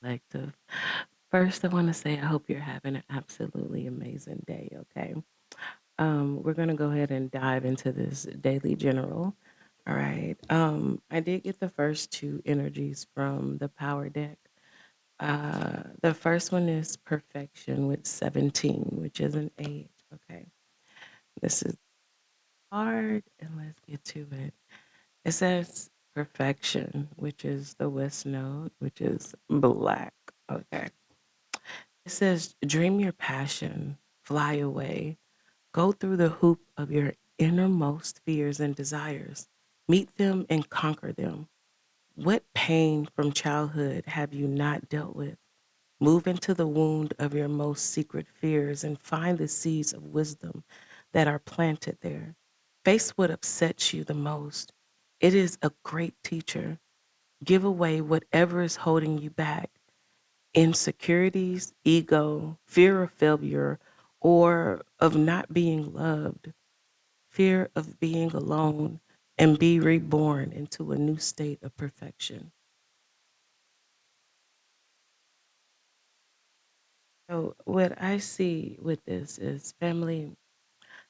Collective. First, I want to say I hope you're having an absolutely amazing day, okay? We're going to go ahead and dive into this daily general. All right. I did get the first two energies from the power deck. The first one is perfection with 17, which is an 8. Okay. This is hard, and let's get to it. It says perfection, which is the west node, which is black. Okay. It says dream your passion, fly away, go through the hoop of your innermost fears and desires, meet them and conquer them. What pain from childhood have you not dealt with? Move into the wound of your most secret fears and find the seeds of wisdom that are planted there. Face what upsets you the most. It is a great teacher. Give away whatever is holding you back: insecurities, ego, fear of failure, or of not being loved, fear of being alone, and be reborn into a new state of perfection. So, what I see with this is family.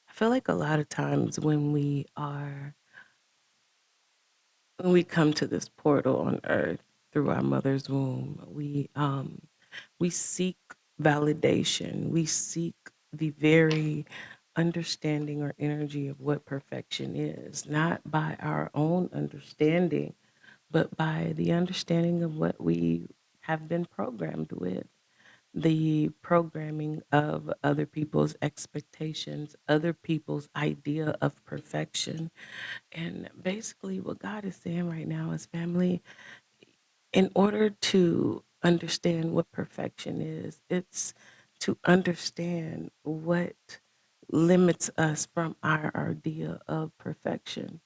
I feel like a lot of times when we come to this portal on earth through our mother's womb, we seek validation. We seek the very understanding or energy of what perfection is, not by our own understanding, but by the understanding of what we have been programmed with, the programming of other people's expectations, other people's idea of perfection. And basically, what God is saying right now is, family, in order to understand what perfection is, it's to understand what limits us from our idea of perfection.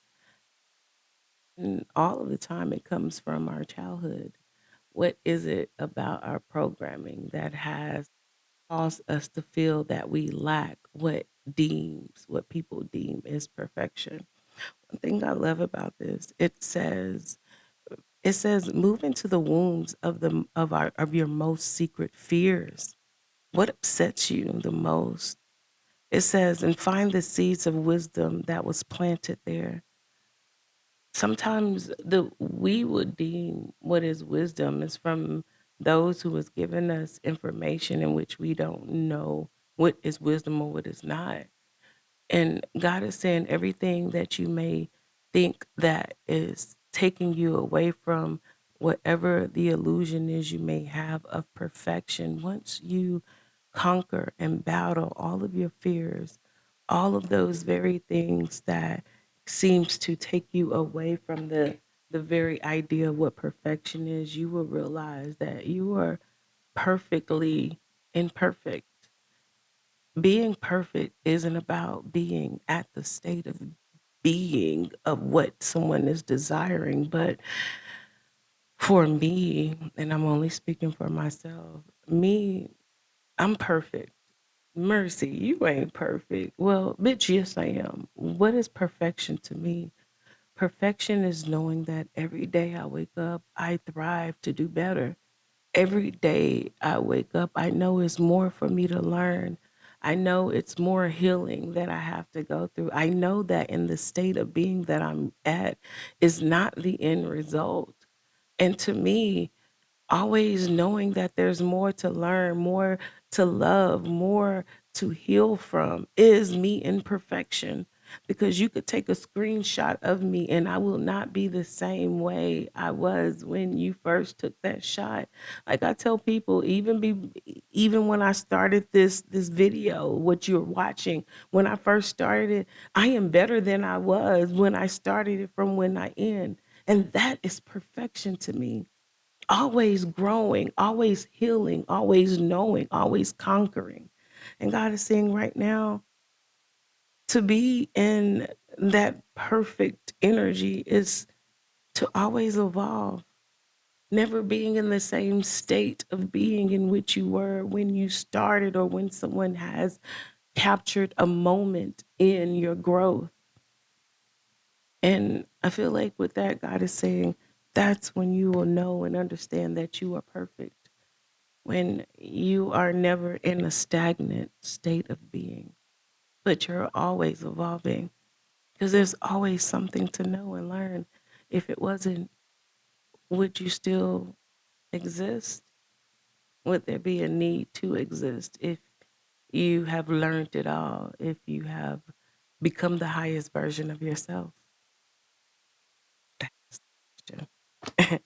And all of the time, it comes from our childhood. What is it about our programming that has caused us to feel that we lack what people deem is perfection? One thing I love about this, it says move into the wombs of your most secret fears. What upsets you the most? It says, and find the seeds of wisdom that was planted there. Sometimes the we would deem what is wisdom is from those who has given us information in which we don't know what is wisdom or what is not. And God is saying everything that you may think that is taking you away from whatever the illusion is you may have of perfection, once you conquer and battle all of your fears, all of those very things that seems to take you away from the very idea of what perfection is, you will realize that you are perfectly imperfect. Being perfect isn't about being at the state of being of what someone is desiring, but for me, and I'm only speaking for myself, me, I'm perfect. Mercy, you ain't perfect. Well, bitch, yes, I am. What is perfection to me? Perfection is knowing that every day I wake up, I thrive to do better. Every day I wake up, I know it's more for me to learn. I know it's more healing that I have to go through. I know that in the state of being that I'm at is not the end result. And to me, always knowing that there's more to learn, more to love, more to heal from is me in perfection. Because you could take a screenshot of me and I will not be the same way I was when you first took that shot. Like I tell people, even when I started this video, what you're watching, when I first started it, I am better than I was when I started it from when I end. And that is perfection to me. Always growing, always healing, always knowing, always conquering. And God is saying right now, to be in that perfect energy is to always evolve, never being in the same state of being in which you were when you started or when someone has captured a moment in your growth. And I feel like with that, God is saying that's when you will know and understand that you are perfect. when you are never in a stagnant state of being, but you're always evolving because there's always something to know and learn. If it wasn't, would you still exist? Would there be a need to exist if you have learned it all, if you have become the highest version of yourself? That's the question.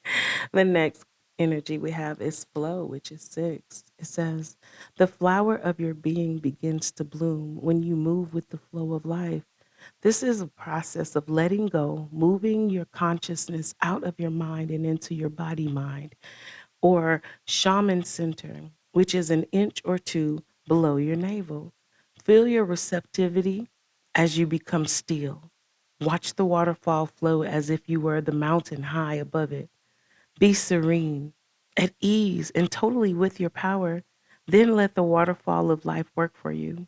The next energy we have is flow, which is 6. It says, the flower of your being begins to bloom when you move with the flow of life. This is a process of letting go, moving your consciousness out of your mind and into your body mind, or shaman center, which is an inch or two below your navel. Feel your receptivity as you become still. Watch the waterfall flow as if you were the mountain high above it. Be serene, at ease, and totally with your power. Then let the waterfall of life work for you,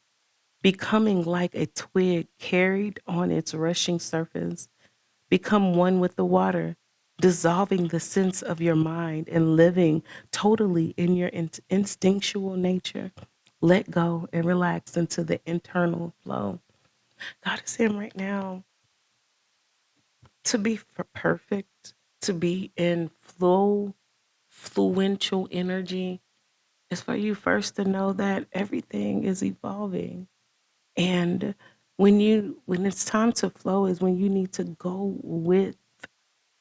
becoming like a twig carried on its rushing surface. Become one with the water, dissolving the sense of your mind and living totally in your instinctual nature. Let go and relax into the internal flow. God is saying right now, to be perfect, to be in flow, fluential energy, is for you first to know that everything is evolving. And when it's time to flow is when you need to go with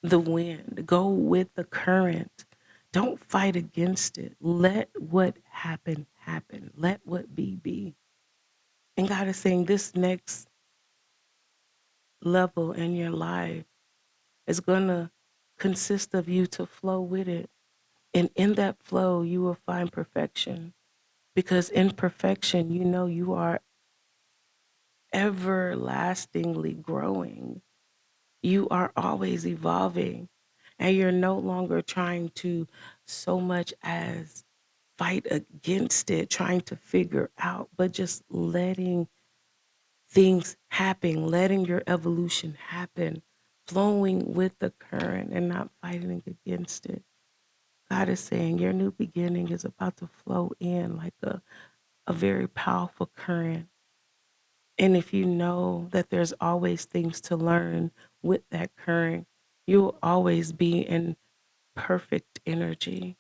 the wind, go with the current. Don't fight against it. Let what happen happen. Let what be. And God is saying this next level in your life is going to consist of you to flow with it. And in that flow, you will find perfection, because in perfection, you know you are everlastingly growing. You are always evolving, and you're no longer trying to so much as fight against it, trying to figure out, but just letting things happen, letting your evolution happen, flowing with the current and not fighting against it. God is saying your new beginning is about to flow in like a very powerful current. And if you know that there's always things to learn with that current, you will always be in perfect energy,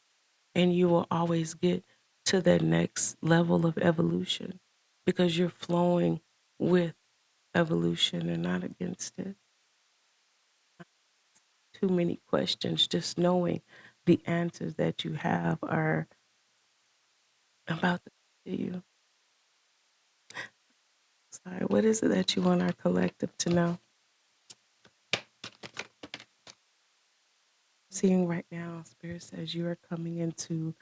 and you will always get to that next level of evolution because you're flowing with evolution and not against it. Too many questions, just knowing the answers that you have are about to come to you. Sorry, what is it that you want our collective to know? Seeing right now, Spirit says you are coming into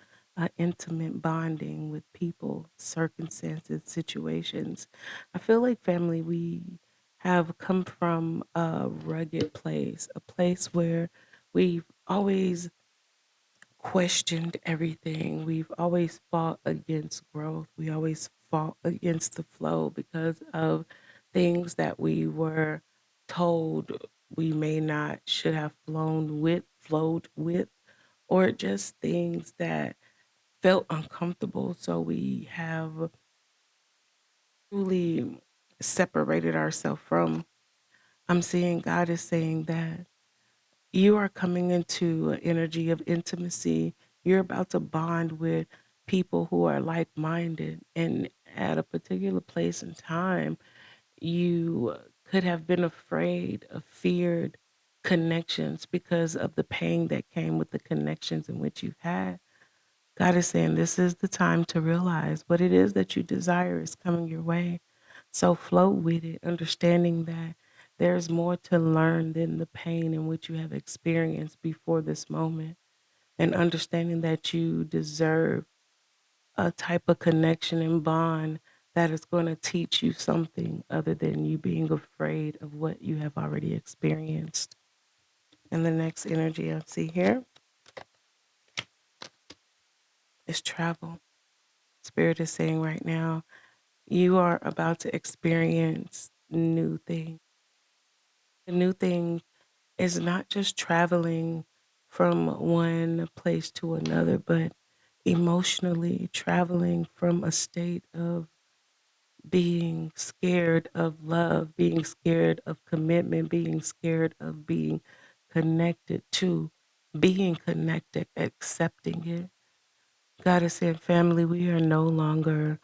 intimate bonding with people, circumstances, situations. I feel like family, we have come from a rugged place, a place where we've always questioned everything. We've always fought against growth. We always fought against the flow because of things that we were told we may not should have flowed with, or just things that felt uncomfortable. So we have truly separated ourselves from. I'm seeing God is saying that you are coming into an energy of intimacy. You're about to bond with people who are like minded. And at a particular place and time, you could have been afraid of feared connections because of the pain that came with the connections in which you've had. God is saying this is the time to realize what it is that you desire is coming your way. So flow with it, understanding that there's more to learn than the pain in which you have experienced before this moment, and understanding that you deserve a type of connection and bond that is going to teach you something other than you being afraid of what you have already experienced. And the next energy I see here is travel. Spirit is saying right now, you are about to experience new things. The new thing is not just traveling from one place to another, but emotionally traveling from a state of being scared of love, being scared of commitment, being scared of being connected to being connected, accepting it. God is saying, family, we are no longer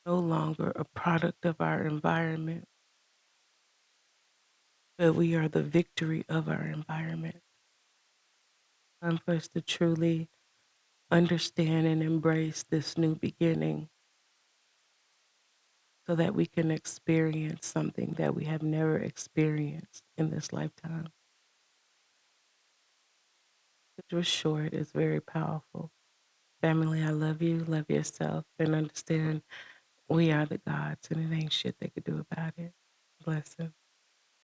a product of our environment, but we are the victory of our environment. Time for us to truly understand and embrace this new beginning so that we can experience something that we have never experienced in this lifetime. It was short, it's very powerful. Family, I love you, love yourself, and understand we are the gods, and it ain't shit they could do about it. Blessings.